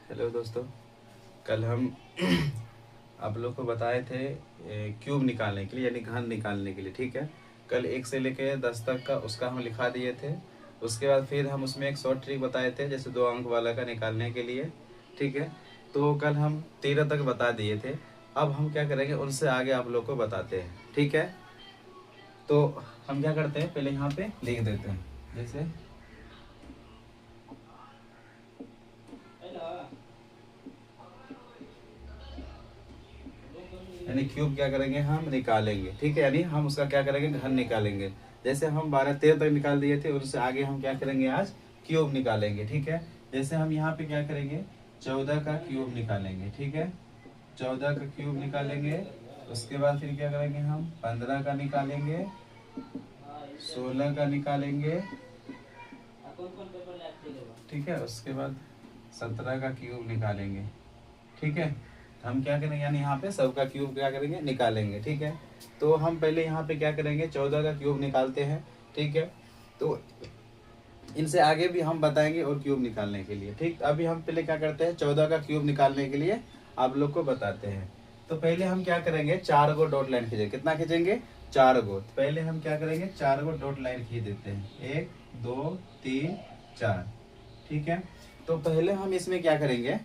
Hello दोस्तों। कल हम आप लोग को बताए थे क्यूब निकालने के लिए यानी घन निकालने के लिए। ठीक है, कल 1 से लेके 10 तक का उसका हम लिखा दिए थे। उसके बाद फिर हम उसमें एक शॉर्ट ट्रिक बताए थे जैसे 2 अंक वाला का निकालने के लिए। ठीक है, तो कल हम 13 तक बता दिए थे। अब हम क्या करेंगे, उनसे आगे आप लोग को बताते हैं। ठीक है, तो हम क्या करते हैं, पहले यहाँ पे लिख देते हैं। जैसे यानी क्यूब क्या करेंगे, हम निकालेंगे। ठीक है, यानी हम उसका क्या करेंगे, घन निकालेंगे। जैसे हम 12 13 तक निकाल दिए थे, उससे आगे हम क्या करेंगे, आज क्यूब निकालेंगे। ठीक है, जैसे हम यहाँ पे क्या करेंगे, 14 का क्यूब निकालेंगे। ठीक है, 14 का क्यूब निकालेंगे। उसके बाद फिर क्या करेंगे, हम 15 का निकालेंगे, 16 का निकालेंगे। ठीक है, उसके बाद 17 का क्यूब निकालेंगे। ठीक है, हम क्या करेंगे, यानी यहाँ पे सबका क्यूब क्या करेंगे, निकालेंगे। ठीक है, तो हम पहले यहाँ पे क्या करेंगे, 14 का क्यूब निकालते हैं। ठीक है, तो इनसे आगे भी हम बताएंगे और क्यूब निकालने के लिए। ठीक, अभी हम पहले क्या करते हैं, 14 का क्यूब निकालने के लिए आप लोग को बताते हैं। तो पहले हम क्या करेंगे, 4 गो डॉट लाइन खींचेंगे। कितना खींचेंगे, 4 गो। तो पहले हम क्या करेंगे, 4 गो डॉट लाइन खींच देते हैं, 1 2 3 4। ठीक है, तो पहले हम इसमें क्या करेंगे,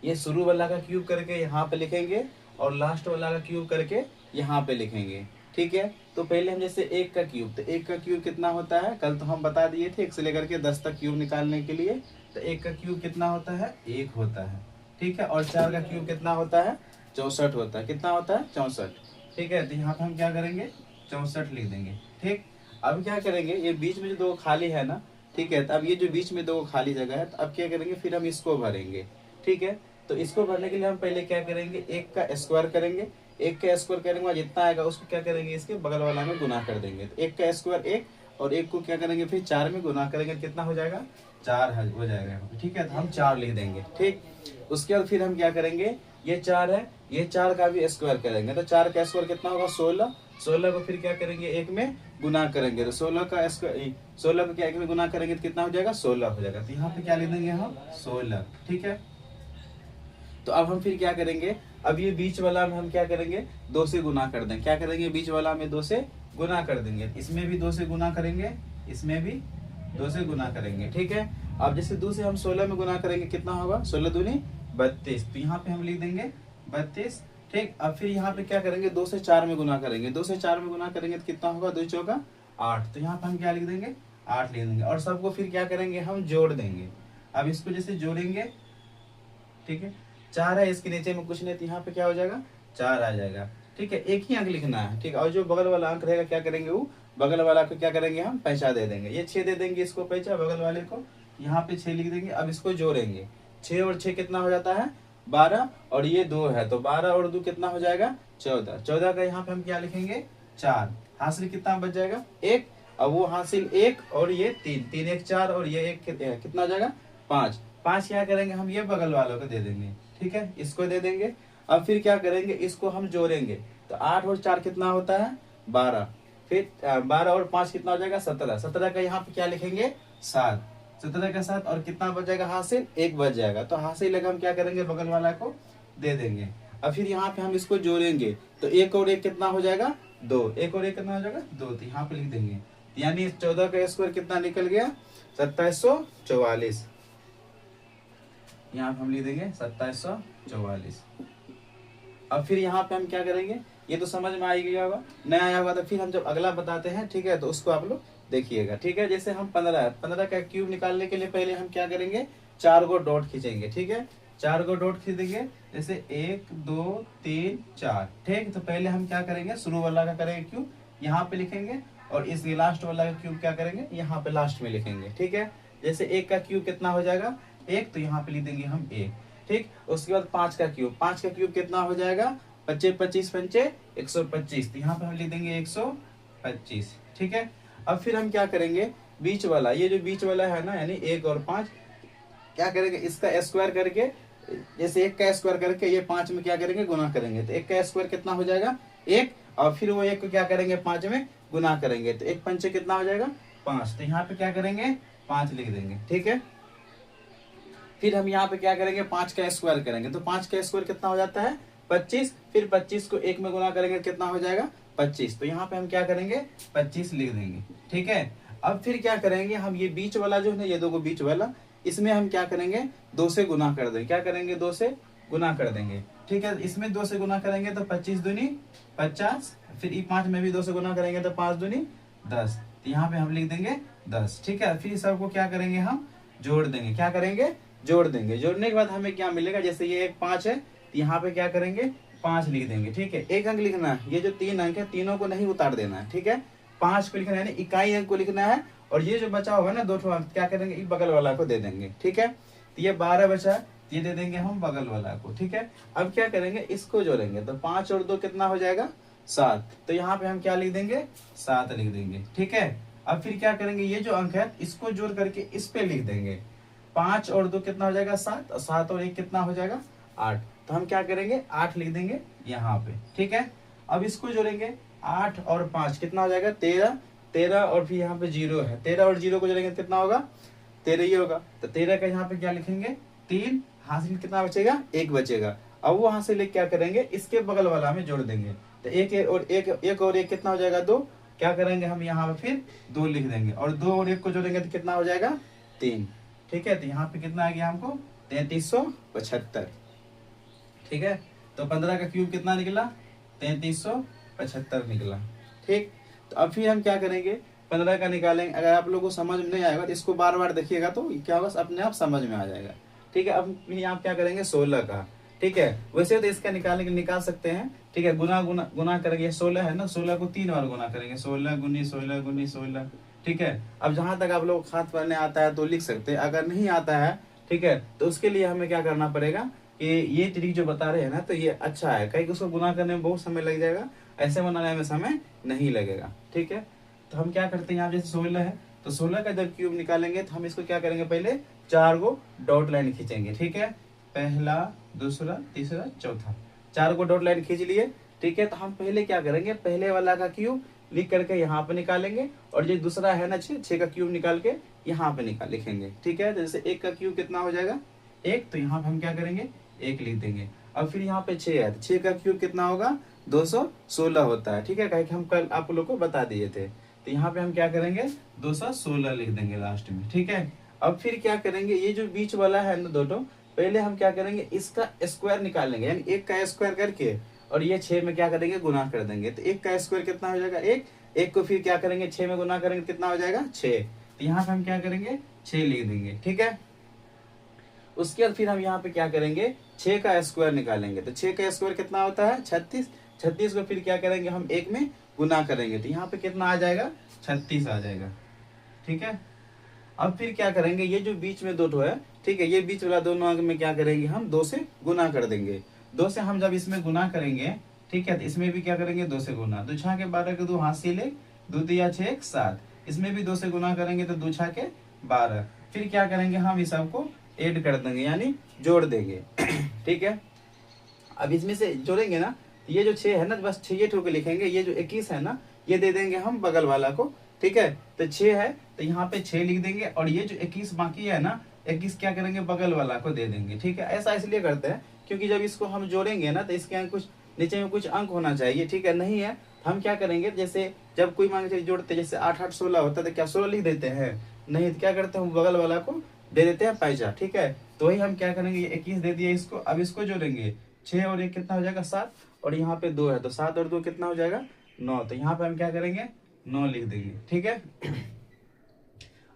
ये शुरू वाला का क्यूब करके यहाँ पे लिखेंगे और लास्ट वाला का क्यूब करके यहाँ पे लिखेंगे। ठीक है, तो पहले हम जैसे 1 का क्यूब, तो 1 का क्यूब कितना होता है, कल तो हम बता दिए थे 1 से लेकर के 10 तक क्यूब निकालने के लिए। तो 1 का क्यूब कितना होता है, 1 होता है। ठीक है, और 4 का क्यूब कितना होता है, 64 होता है। कितना होता है, 64। ठीक है, तो यहाँ पे हम क्या करेंगे, 64 लिख देंगे। ठीक, अब क्या करेंगे, ये बीच में जो 2 खाली है ना, ठीक है, तो अब ये जो बीच में 2 खाली जगह है, तो अब क्या करेंगे, फिर हम इसको भरेंगे। ठीक है, तो इसको भरने के लिए हम पहले क्या करेंगे, 1 का स्क्वायर करेंगे। 1 का स्क्वायर करेंगे, जितना आएगा उसको क्या करेंगे, इसके बगल वाला में गुना कर देंगे। तो 1 का स्क्वायर 1, और 1 को क्या करेंगे, फिर 4 में गुना करेंगे, कितना हो जाएगा, 4 हो जाएगा। ठीक है, तो हम 4 लिख देंगे। ठीक, उसके बाद फिर हम क्या करेंगे, ये 4 है, ये 4 का भी स्क्वायर करेंगे। तो 4 का स्क्वायर कितना होगा, 16। 16 को फिर क्या करेंगे, 1 में गुना करेंगे। तो 16 का स्क्वायर, 16 को क्या 1 में गुना करेंगे तो कितना हो जाएगा, 16 हो जाएगा। तो यहाँ पे क्या लिख देंगे हम, 16। ठीक है, तो अब हम फिर क्या करेंगे, अब ये बीच वाला में हम क्या करेंगे, 2 से गुना कर देंगे। क्या करेंगे, बीच वाला में 2 से गुना कर देंगे। इसमें भी 2 से गुना करेंगे, इसमें भी 2 से गुना करेंगे। ठीक है, अब जैसे 2 से हम 16 में गुना करेंगे, कितना होगा, 16 दूनी 32। तो यहाँ पे हम लिख देंगे 32। ठीक, अब फिर यहाँ पे क्या करेंगे, 2 से 4 में गुना करेंगे। 2 से 4 में गुना करेंगे तो कितना होगा, 2 चौका 8। तो यहाँ पे हम क्या लिख देंगे, 8 लिख देंगे। और सबको फिर क्या करेंगे, हम जोड़ देंगे। अब इसको जैसे जोड़ेंगे, ठीक है, 4 है, इसके नीचे में कुछ नहीं, तो यहाँ पे क्या हो जाएगा, 4 आ जाएगा। ठीक है, एक ही अंक लिखना है। ठीक है, और जो बगल वाला अंक रहेगा क्या करेंगे, वो बगल वाला को क्या करेंगे, हम पैसा दे देंगे। ये 6 दे देंगे इसको पैसा, बगल वाले को यहाँ पे 6 लिख देंगे। अब इसको जोड़ेंगे, 6 और 6 कितना हो जाता है, 12, और ये 2 है, तो 12 और 2 कितना हो जाएगा, 14। 14 का यहाँ पे हम क्या लिखेंगे, 4। हासिल कितना बच जाएगा, 1। अब वो हासिल 1 और ये 3, 3 1 4, और ये 1 कितना हो जाएगा, 5। 5 क्या करेंगे, हम ये बगल वालों को दे देंगे। ठीक है, इसको दे देंगे। अब फिर क्या करेंगे, इसको हम जोड़ेंगे। तो 8 और 4 कितना होता है, 12। फिर 12 और 5 कितना हो जाएगा, 17। 17 का यहाँ पे क्या लिखेंगे, 7। 17 का 7, और कितना बच जाएगा, हासिल 1 बच जाएगा। तो हासिल लगा, हम क्या करेंगे, बगल वाला को दे देंगे। अब फिर यहाँ पे हम इसको जोड़ेंगे, तो 1 और 1 कितना हो जाएगा, 2। 1 और 1 कितना हो जाएगा, 2। तो यहाँ पे लिख देंगे, यानी 14 का स्क्वायर कितना निकल गया, 2744। यहाँ पे हम लिख देंगे 2744। अब फिर यहाँ पे हम क्या करेंगे, ये तो समझ में आ गया होगा, नहीं आया होगा तो फिर हम जब अगला बताते हैं, ठीक है, तो उसको आप लोग देखिएगा। ठीक है, जैसे हम 15 का क्यूब निकालने के लिए पहले हम क्या करेंगे, 4 गो डॉट खींचेंगे। ठीक है, 4 गो डॉट खींच देंगे, जैसे 1 2 3 4। ठीक, तो पहले हम क्या करेंगे, शुरू वाला का करेंगे क्यूब, यहाँ पे लिखेंगे, और इस लास्ट वाला का क्यूब क्या करेंगे, यहाँ पे लास्ट में लिखेंगे। ठीक है, जैसे 1 का क्यूब कितना हो जाएगा, 1, तो यहाँ पे लिख देंगे हम 1। ठीक, उसके बाद 5 का क्यूब, 5 का क्यूब कितना हो जाएगा, 25 25 पंचे 125। तो यहाँ पे हम लिख देंगे 125। ठीक है, अब फिर हम क्या करेंगे, बीच वाला, ये जो बीच वाला है ना, यानी 1 और 5, क्या करेंगे, इसका स्क्वायर करके, जैसे 1 का स्क्वायर करके ये 5 में क्या करेंगे, गुना करेंगे। तो 1 का स्क्वायर कितना हो जाएगा, 1, और फिर वो 1 को क्या करेंगे, 5 में गुना करेंगे। तो 1 पंचे कितना हो जाएगा, 5। तो यहाँ पे क्या करेंगे, 5 लिख देंगे। ठीक है, फिर हम यहाँ पे क्या करेंगे 5 का स्क्वायर करेंगे, तो 5 का स्क्वायर कितना हो जाता है 25। फिर 25 को 1 में गुना करेंगे कितना हो जाएगा 25। तो यहाँ पे हम क्या करेंगे 25 लिख देंगे। ठीक है, अब फिर क्या करेंगे हम ये बीच वाला जो है ना, ये दो बीच वाला, इसमें हम क्या करेंगे 2 से गुना कर देंगे। क्या करेंगे 2 से गुना कर देंगे। ठीक है, इसमें 2 से गुना करेंगे तो 25 दूनी 50। फिर 5 में भी 2 से गुना करेंगे तो 5 दूनी 10। तो यहाँ पे हम लिख देंगे 10। ठीक है, फिर सबको क्या करेंगे हम जोड़ देंगे। क्या करेंगे जोड़ देंगे। जोड़ने के बाद हमें क्या मिलेगा, जैसे ये एक 5 है तो यहाँ पे क्या करेंगे 5 लिख देंगे। ठीक है, एक अंक लिखना है, ये जो 3 अंक है तीनों को नहीं उतार देना है। ठीक है, 5 को लिखना है यानी इकाई अंक को लिखना है, और ये जो बचा हुआ है ना 2 ठो अंक क्या करेंगे बगल वाला को दे देंगे। ठीक है, तो ये 12 बचा, ये दे देंगे हम बगल वाला को। ठीक है, अब क्या करेंगे इसको जोड़ेंगे, तो 5 और 2 कितना हो जाएगा 7। तो यहाँ पे हम क्या लिख देंगे 7 लिख देंगे। ठीक है, अब फिर क्या करेंगे ये जो अंक है इसको जोड़ करके इस पे लिख देंगे। 5 और 2 कितना हो जाएगा 7, और 7 और 1 कितना हो जाएगा 8। तो हम क्या करेंगे 8 लिख देंगे यहाँ पे। ठीक है, अब इसको जोड़ेंगे 8 और 5 कितना हो जाएगा 13। 13 और फिर यहाँ पे 0 है, 13 और 0 को जोड़ेंगे कितना होगा 13 ही होगा। तो 13 का यहाँ पे क्या लिखेंगे 3, हासिल कितना बचेगा 1 बचेगा। अब वो हासिल क्या करेंगे इसके बगल वाला में जोड़ देंगे, तो एक और एक कितना हो जाएगा 2। क्या करेंगे हम यहाँ पे फिर 2 लिख देंगे, और 2 और 1 को जोड़ेंगे तो कितना हो जाएगा 3। ठीक है, तो यहाँ पे कितना आ गया हमको 3375। ठीक है, तो 15 का क्यूब कितना निकला 3375 निकला। ठीक, तो अब फिर हम क्या करेंगे 15 का निकालेंगे। अगर आप लोगों को समझ में नहीं आएगा तो इसको बार बार देखिएगा तो क्या होगा अपने आप समझ में आ जाएगा। ठीक है, अब यहाँ क्या करेंगे 16 का। ठीक है, वैसे तो इसका निकालने के निकाल सकते हैं। ठीक है, गुना गुना गुना करेंगे 16 है ना, 16 को 3 बार गुना करेंगे, 16 गुनी 16 गुनी 16। ठीक है, अब जहां तक आप लोग हाथ पढ़ने आता है तो लिख सकते हैं, अगर नहीं आता है ठीक है तो उसके लिए हमें क्या करना पड़ेगा कि ये ट्रिक जो बता रहे हैं ना तो ये अच्छा है, कहीं उसको गुना करने में बहुत समय लग जाएगा, ऐसे बनाने में समय नहीं लगेगा। ठीक है, तो हम क्या करते हैं यहाँ जैसे 16 है तो 16 का जब क्यूब निकालेंगे तो हम इसको क्या करेंगे पहले 4 गो डॉट लाइन खींचेंगे। ठीक है, पहला दूसरा तीसरा चौथा, 4 को डॉट लाइन खींच लिए। ठीक है, तो हम पहले क्या करेंगे पहले वाला का क्यूब लिख करके यहाँ पे निकालेंगे, और जो दूसरा है ना 6 का क्यूब निकाल के यहाँ पे लिखेंगे। ठीक है, तो जैसे 1 का क्यूब कितना हो जाएगा 1, तो यहाँ पे हम क्या करेंगे 1 लिख देंगे। अब फिर यहाँ पे 6 है तो 6 का क्यूब कितना होगा 216 होता है। ठीक है, कहीं हम कल आप लोग को बता दिए थे, तो यहाँ पे हम क्या करेंगे 216 लिख देंगे लास्ट में। ठीक है, अब फिर क्या करेंगे ये जो बीच वाला है ना दोनों, पहले हम क्या करेंगे इसका स्क्वायर निकालेंगे, यानी 1 का स्क्वायर करके और ये 6 में क्या करेंगे गुना कर देंगे। तो 1 का स्क्वायर कितना हो जाएगा 1, 1 को फिर क्या करेंगे 6 में गुना करेंगे कितना हो जाएगा 6। तो यहाँ पे हम क्या करेंगे 6 लिख देंगे। ठीक है, उसके बाद फिर हम यहाँ पे क्या करेंगे 6 का स्क्वायर निकालेंगे, तो 6 का स्क्वायर कितना होता है 36। 36 को फिर क्या करेंगे हम 1 में गुना करेंगे, तो यहाँ पे कितना आ जाएगा 36 आ जाएगा। ठीक है, अब फिर क्या करेंगे ये जो बीच में 2 है, ठीक है, ये बीच वाला दोनों अंक में क्या करेंगे हम 2 से गुना कर देंगे। 2 से हम जब इसमें गुना करेंगे ठीक है, तो इसमें भी क्या करेंगे 2 से गुना, 2 छा के 12 के 2 हासिल 1, 2 तिया 6 7, इसमें भी 2 से गुना करेंगे तो 2 छा के 12। फिर क्या करेंगे हम इस सबको ऐड कर देंगे यानी जोड़ देंगे। ठीक है, अब इसमें से जोड़ेंगे ना, ये जो 6 है ना बस 6 ये ठोके लिखेंगे, ये जो 21 है ना ये दे देंगे हम बगल वाला को। ठीक है, तो 6 है तो यहाँ पे 6 लिख देंगे, और ये जो 21 बाकी है ना 21 क्या करेंगे बगल वाला को दे देंगे। ठीक है, ऐसा इसलिए करते हैं क्योंकि जब इसको हम जोड़ेंगे ना तो इसके अंक कुछ नीचे में कुछ अंक होना चाहिए। ठीक है, नहीं है तो हम क्या करेंगे जैसे जब कोई मान के जोड़ते जैसे 8 8 16 होता है तो क्या 16 लिख देते हैं, नहीं तो क्या करते हैं बगल वाला को दे देते हैं पैसा। ठीक है, तो वही हम क्या करेंगे ये 21 दे दिया इसको, अब इसको जोड़ेंगे 6 और 1 कितना हो जाएगा 7, और यहाँ पे 2 है तो 7 और 2 कितना हो जाएगा 9, तो यहाँ पे हम क्या करेंगे 9 लिख देंगे। ठीक है,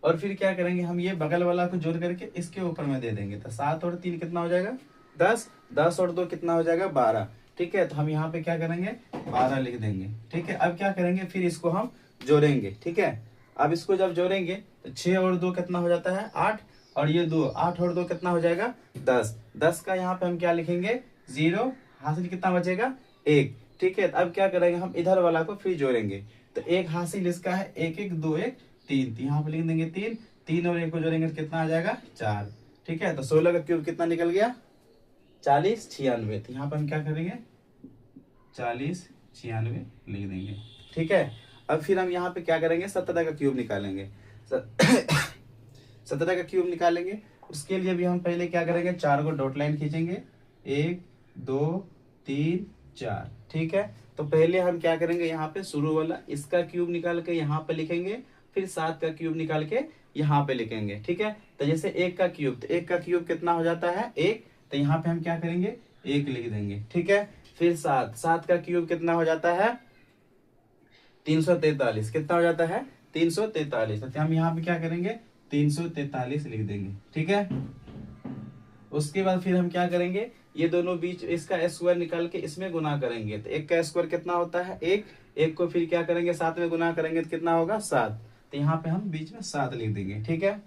और फिर क्या करेंगे हम ये बगल वाला को जोड़ करके इसके ऊपर में दे देंगे, तो 7 और 3 कितना हो जाएगा 10, 10 और 2 कितना हो जाएगा 12। ठीक है, तो हम यहाँ पे क्या करेंगे 12 लिख देंगे। ठीक है, अब क्या करेंगे फिर इसको हम जोड़ेंगे। ठीक है, अब इसको जब जोड़ेंगे तो 6 और 2 कितना हो जाता है 8, और ये 2 8 और 2 कितना हो जाएगा 10। 10 का यहाँ पे हम क्या लिखेंगे 0, हासिल कितना बचेगा 1। ठीक है, अब क्या करेंगे हम इधर वाला को फिर जोड़ेंगे, तो 1 हासिल इसका है 1 1 2 1 3, तो यहाँ पे लिख देंगे 3, 3 और 1 को जोड़ेंगे तो कितना आ जाएगा 4। ठीक है, तो 16 का क्यूब कितना निकल गया 40 96, तो यहाँ पे हम क्या करेंगे 40 96 लिख देंगे। ठीक है, अब फिर हम यहाँ पे क्या करेंगे 17 का क्यूब निकालेंगे। 17 का क्यूब निकालेंगे, उसके लिए भी हम पहले क्या करेंगे, 4 को डॉट लाइन खींचेंगे, 1 2 3 4, ठीक है। तो पहले हम क्या करेंगे, यहाँ पे शुरू वाला इसका क्यूब निकाल के यहाँ पे लिखेंगे, फिर 7 का क्यूब निकाल के यहाँ पे लिखेंगे, ठीक है। तो जैसे 1 का क्यूब, तो 1 का क्यूब कितना हो जाता है 1, तो यहाँ पे हम क्या करेंगे 1 लिख देंगे, ठीक है। फिर 7 का क्यूब कितना हो जाता है 343, कितना हो जाता है 343, तो हम यहाँ पे क्या करेंगे 343 लिख देंगे, ठीक है। उसके बाद फिर हम क्या करेंगे, ये दोनों बीच इसका स्क्वायर निकाल के इसमें गुना करेंगे, तो 1 का स्क्वायर कितना होता है 1, 1 को फिर क्या करेंगे 7 में गुना करेंगे तो कितना होगा 7, तो यहाँ पे हम बीच में 7 लिख देंगे, ठीक है।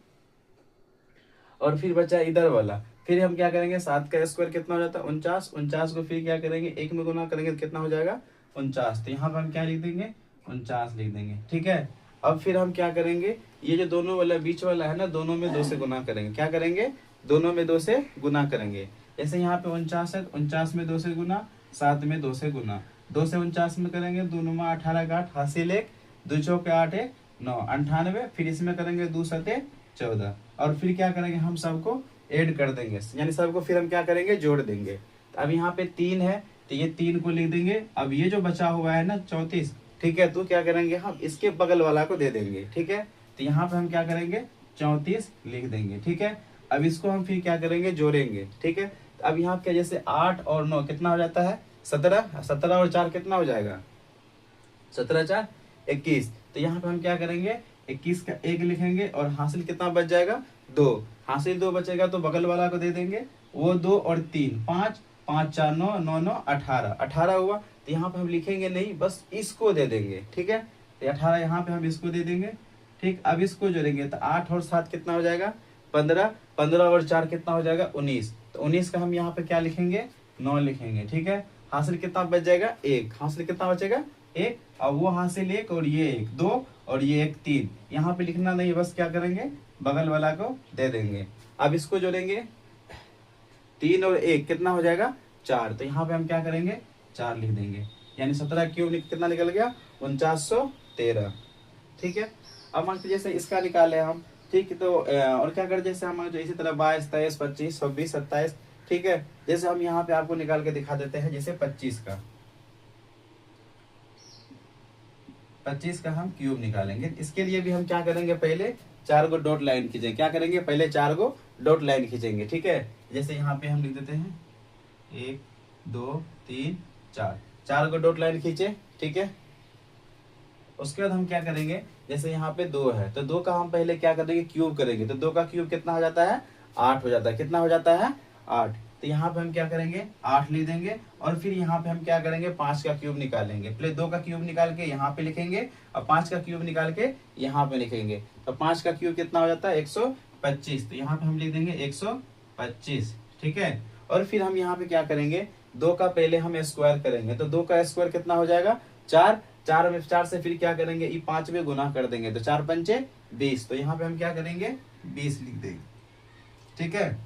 और फिर बचा इधर वाला, फिर हम क्या करेंगे 7 का स्क्वायर कितना हो जाता है 49, 49 को फिर क्या करेंगे 1 में गुना करेंगे तो कितना हो जाएगा 49, तो यहाँ पे हम क्या लिख देंगे 49 लिख देंगे, ठीक है। अब फिर हम क्या करेंगे, ये जो दोनों वाला बीच वाला है ना, दोनों में 2 से गुना करेंगे, क्या करेंगे दोनों में 2 से गुना करेंगे। जैसे यहाँ पे 49 है, 49 में 2 से गुना, 7 में 2 से गुना, 2 से 49 में करेंगे, 2 9 18 का 8 हासिल 1, 2 चौके 8 1 9 98, फिर इसमें करेंगे 2 7 14, और फिर क्या करेंगे हम सबको ऐड कर देंगे, यानी सबको फिर हम क्या करेंगे जोड़ देंगे। तो अब यहाँ पे 3 है, तो ये 3 को लिख देंगे। अब ये जो बचा हुआ है ना 34, ठीक है, तो क्या करेंगे हम इसके बगल वाला को दे देंगे, ठीक है। तो यहाँ पे हम क्या करेंगे 34 लिख देंगे, ठीक है। अब इसको हम फिर क्या करेंगे जोड़ेंगे, ठीक है। तो अब यहाँ पे जैसे 8 और 9 कितना हो जाता है 17, 17 और 4 कितना हो जाएगा 17 4 21, तो यहाँ पे हम क्या करेंगे 21 का 1 लिखेंगे, और हासिल कितना बच जाएगा 2, हासिल 2 बचेगा तो बगल वाला को दे देंगे, वो 2 और 3 5, 5 4 9 9 9 18, 18 हुआ, तो यहाँ पे हम लिखेंगे नहीं, बस इसको दे देंगे, ठीक है। तो 18 यहाँ पे हम इसको दे देंगे, ठीक। अब इसको जोड़ेंगे तो 8 और 7 कितना हो जाएगा 15, 15 और 4 कितना हो जाएगा 19, तो 19 का हम यहाँ पे क्या लिखेंगे 9 लिखेंगे, ठीक है। हासिल कितना बच जाएगा 1, हासिल कितना बचेगा 1, अब वो हासिल 1 और ये 1 2 और ये 1 3, यहाँ पे लिखना नहीं, बस क्या करेंगे बगल वाला को दे देंगे। अब इसको जोड़ेंगे 3 और 1 कितना हो जाएगा 4, तो यहाँ पे हम क्या करेंगे 4 लिख देंगे, यानी 17 क्यूब कितना निकल गया 4913, ठीक है। अब मान जैसे इसका निकाले हम, ठीक है। तो और क्या करें, जैसे हम जो इसी तरह 22 23 25 26 27, ठीक है। जैसे हम यहाँ पे आपको निकाल के दिखा देते हैं, जैसे 25 का हम क्यूब निकालेंगे। इसके लिए भी हम क्या करेंगे, पहले 4 को डॉट लाइन खींचेंगे, क्या करेंगे पहले 4 को डॉट लाइन खींचेंगे, ठीक है। जैसे यहाँ पे हम लिख देते हैं 1 2 3 4, 4 को डॉट लाइन खींचे, ठीक है। उसके बाद हम क्या करेंगे, जैसे यहाँ पे 2 है, तो 2 का हम पहले क्या करेंगे क्यूब करेंगे, तो 2 का क्यूब कितना हो जाता है 8 हो जाता है, कितना हो जाता है 8, तो यहाँ पे हम क्या करेंगे 8 लिख देंगे, और फिर यहाँ पे हम क्या करेंगे 5 का क्यूब निकालेंगे, पहले 2 का क्यूब निकाल के यहाँ पे लिखेंगे, और 5 का क्यूब निकाल के यहाँ पे लिखेंगे, तो 5 का क्यूब कितना हो जाता है 125, तो यहाँ पे हम लिख देंगे 125, ठीक है। और फिर हम यहाँ पे क्या करेंगे 2 का पहले हम स्क्वायर करेंगे, तो 2 का स्क्वायर कितना हो जाएगा 4, 4 में 4 से फिर क्या करेंगे ये 5 में गुना कर देंगे, तो 4 पंचे 20, तो यहाँ पे हम क्या करेंगे 20 लिख देंगे, ठीक है।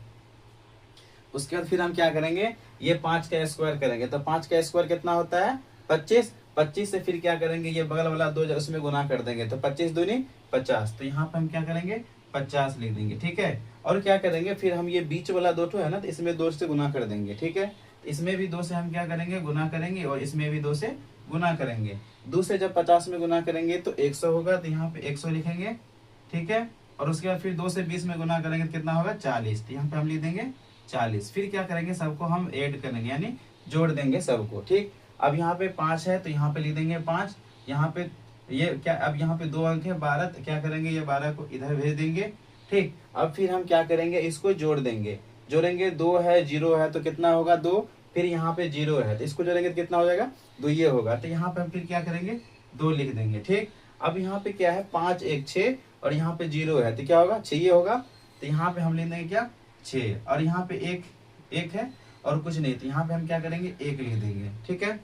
उसके बाद फिर हम क्या करेंगे, ये 5 का स्क्वायर करेंगे, तो 5 का स्क्वायर कितना होता है 25, 25 से फिर क्या करेंगे ये बगल वाला 2 उसमें गुना कर देंगे, तो 25 दूनी 50, तो यहाँ पे हम क्या करेंगे 50 लिख देंगे, ठीक है। और क्या करेंगे फिर हम ये बीच वाला 2 है ना, तो इसमें 2 से गुना कर देंगे, ठीक है। इसमें भी 2 से हम क्या करेंगे गुना करेंगे, और इसमें भी 2 से गुना करेंगे। 2 से जब 50 में गुना करेंगे तो 100 होगा, तो यहाँ पे 100 लिखेंगे, ठीक है। और उसके बाद फिर 2 से 20 में गुना करेंगे तो कितना होगा 40, तो यहाँ पे हम लिख देंगे 40। फिर क्या करेंगे सबको हम ऐड करेंगे, यानी जोड़ देंगे सबको, ठीक। अब यहाँ पे 5 है, तो यहाँ पे लिख देंगे 5, यहाँ पे ये क्या, अब यहाँ पे 2 अंक है 12, तो क्या करेंगे ये 12 को इधर भेज देंगे, ठीक। अब फिर हम क्या करेंगे इसको जोड़ देंगे, जोड़ेंगे 2 है 0 है तो कितना होगा 2, फिर यहाँ पे 0 है तो इसको जोड़ेंगे तो कितना हो जाएगा 2 ये होगा, तो यहाँ पे हम फिर क्या करेंगे 2 लिख देंगे, ठीक। अब यहाँ पे क्या है 5 1 6, और यहाँ पे 0 है तो क्या होगा 6 ये होगा, तो यहाँ पे हम लिख देंगे क्या 6, और यहाँ पे 1 है और कुछ नहीं, तो यहाँ पे हम क्या करेंगे 1 लिख देंगे, ठीक है।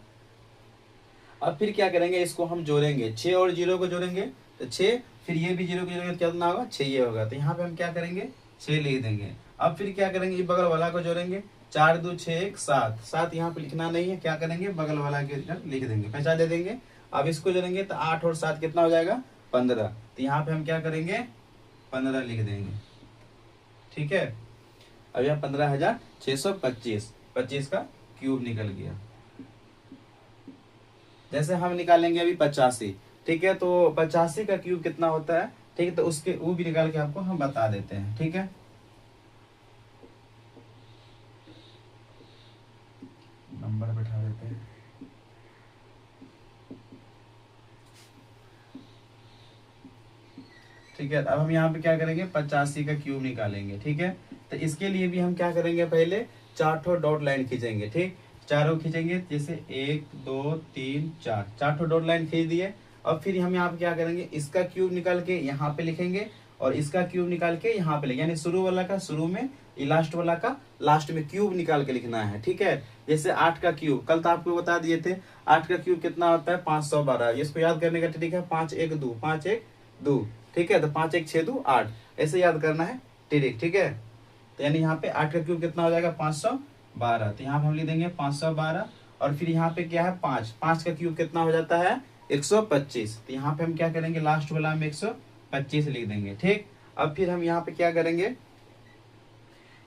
अब फिर क्या करेंगे इसको हम जोड़ेंगे, 6 और 0 को जोड़ेंगे तो 6, फिर ये भी 0 को जोड़ेंगे तो कितना होगा 6 ये होगा, तो यहाँ पे हम क्या करेंगे 6 लिख देंगे। अब फिर क्या करेंगे ये बगल वाला को जोड़ेंगे, 4 2 6 1 7, 7 यहाँ पे लिखना नहीं है, क्या करेंगे बगल वाला के लिख देंगे, पैसा दे देंगे। अब इसको जोड़ेंगे तो 8 और 7 कितना हो जाएगा 15, तो यहाँ पे हम क्या करेंगे 15 लिख देंगे, ठीक है। अब यहाँ 15,625 25 का क्यूब निकल गया। जैसे हम निकालेंगे अभी 85, ठीक है, तो 85 का क्यूब कितना होता है, ठीक है, तो उसके वो भी निकाल के आपको हम बता देते हैं, ठीक है। नंबर बैठा देते हैं, ठीक है। अब हम यहाँ पे क्या करेंगे, 85 का क्यूब निकालेंगे, ठीक है। तो इसके लिए भी हम क्या करेंगे, पहले 4 ठो डॉट लाइन खींचेंगे, ठीक, चारों खींचेंगे, जैसे 1 2 3 4, 4 ठो डॉट लाइन खींच दिए। अब फिर हम यहाँ पे क्या करेंगे, इसका क्यूब निकाल के यहाँ पे लिखेंगे और इसका क्यूब निकाल के यहाँ पे लिखेंगे, यानी शुरू वाला का शुरू में, लास्ट वाला का लास्ट में क्यूब निकाल के लिखना है, ठीक है। जैसे 8 का क्यूब कल तो आपको बता दिए थे, 8 का क्यूब कितना होता है 512। इसको याद करने का तरीका है 5 1 2 5 1 2, ठीक है, तो 5 1 6 2 8, ऐसे याद करना है ट्रिक, ठीक है। तो यानी यहाँ पे 8 का क्यूब कितना हो जाएगा 512, तो यहाँ पे हम लिख देंगे 512। और फिर यहाँ पे क्या है 5, 5 का क्यूब कितना हो जाता है 125, तो यहाँ पे हम क्या करेंगे लास्ट वाला में 125 लिख देंगे, ठीक। अब फिर हम यहाँ पे क्या करेंगे,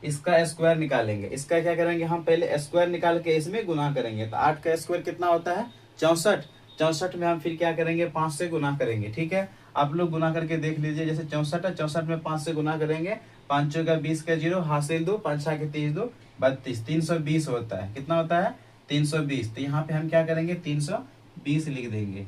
इसका स्क्वायर निकालेंगे। इसका क्या करेंगे, हम पहले स्क्वायर निकाल के इसमें गुना करेंगे। तो 8 का स्क्वायर कितना होता है 64, 64 में हम फिर क्या करेंगे 5 से गुना करेंगे, ठीक है। आप लोग गुना करके देख लीजिए, जैसे 64 है, 64 में 5 से गुना करेंगे, 5 चौका 20 का 0, हासिल 2, 5 6 के 30 2 32, 320 होता है, कितना होता है 320। तो यहाँ पे हम क्या करेंगे 320 लिख देंगे,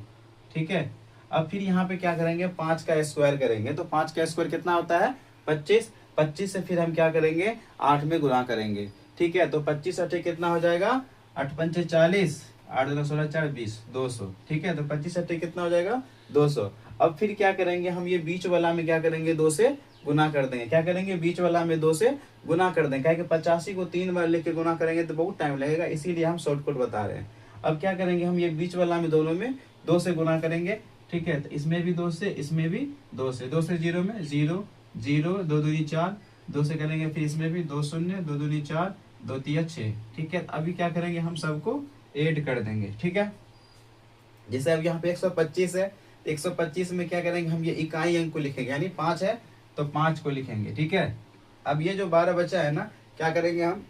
ठीक है। अब फिर यहाँ पे क्या करेंगे 5 का स्क्वायर करेंगे, तो 5 का स्क्वायर कितना होता है 25, 25 से फिर हम क्या करेंगे 8 में गुना करेंगे, ठीक है। तो 25 8 कितना हो जाएगा 8 पंचे 40, 8 2 16 4 20 200, ठीक है। तो 25 8 कितना हो जाएगा 200। अब फिर क्या करेंगे हम ये बीच वाला में क्या करेंगे 2 से गुना कर देंगे, क्या करेंगे बीच वाला में 2 से गुना कर देंगे, क्या कि 85 को 3 बार लेके गुना करेंगे तो बहुत टाइम लगेगा, इसीलिए हम शॉर्टकट बता रहे हैं। अब क्या करेंगे हम ये बीच वाला में दोनों में 2 से गुना करेंगे, ठीक है। तो इसमें भी 2 से, इसमें भी 2 से, 2 से 0 में 0 0, 2 दूनी 4, 2 से करेंगे, फिर इसमें भी 2 शून्य, 2 दूनी 4, 2 तिया 6, ठीक है। अभी क्या करेंगे हम सबको ऐड कर देंगे, ठीक है। जैसे अब यहाँ पे 125 है, 125 में क्या करेंगे हम ये इकाई अंक को लिखेंगे, यानी 5 है तो 5 को लिखेंगे, ठीक है। अब ये जो 12 बचा है ना, क्या करेंगे हम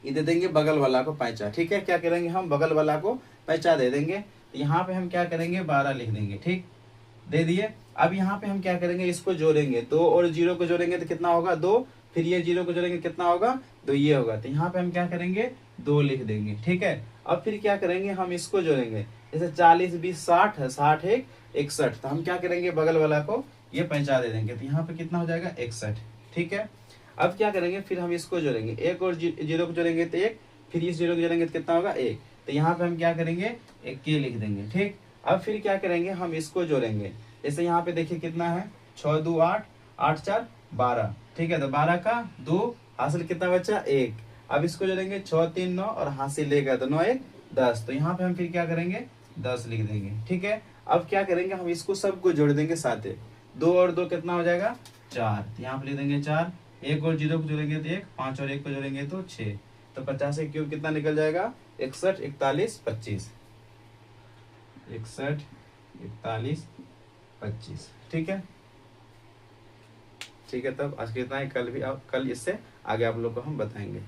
ये दे देंगे बगल वाला को पैंचा, ठीक है। क्या करेंगे हम बगल वाला को पैंचा दे देंगे, तो यहाँ पे हम क्या करेंगे 12 लिख देंगे, ठीक, दे दिए। अब यहाँ पे हम क्या करेंगे इसको जोड़ेंगे, 2 और 0 को जोड़ेंगे तो कितना होगा 2, फिर ये 0 को जोड़ेंगे कितना होगा 2, ये होगा, तो यहाँ पे हम क्या करेंगे 2 लिख देंगे, ठीक है। अब फिर क्या करेंगे हम इसको जोड़ेंगे, जैसे 40 20 60 है, 60 1 61, तो हम क्या करेंगे बगल वाला को ये पैंचा दे देंगे, तो यहाँ पे कितना हो जाएगा 61, ठीक है। अब क्या करेंगे फिर हम इसको जोड़ेंगे, 1 और 0 को जोड़ेंगे तो 1, फिर इस 0 को जोड़ेंगे तो कितना होगा 1, तो यहाँ पे हम क्या करेंगे 1 के लिख देंगे, ठीक। अब फिर क्या करेंगे हम इसको जोड़ेंगे, जैसे यहाँ पे देखिए कितना है 6 2 8, 8 4 12, ठीक है। तो 12 का 2 हासिल कितना बचा 1, अब इसको जोड़ेंगे 6 3 9 और हासिल लेगा तो 9 1 10, तो यहाँ पे हम फिर क्या करेंगे 10 लिख देंगे, ठीक है। अब क्या करेंगे हम इसको सबको जोड़ देंगे साथ, 2 और 2 कितना हो जाएगा 4, तो यहाँ पे लिख देंगे 4, 1 और 0 को जोड़ेंगे तो 1, 5 और 1 को जोड़ेंगे तो 6, तो 50 के क्यूब कितना निकल जाएगा 61 41 25, 61 41 25, ठीक है। ठीक है, तब आज के इतना ही, कल भी कल इससे आगे आप लोग को हम बताएंगे।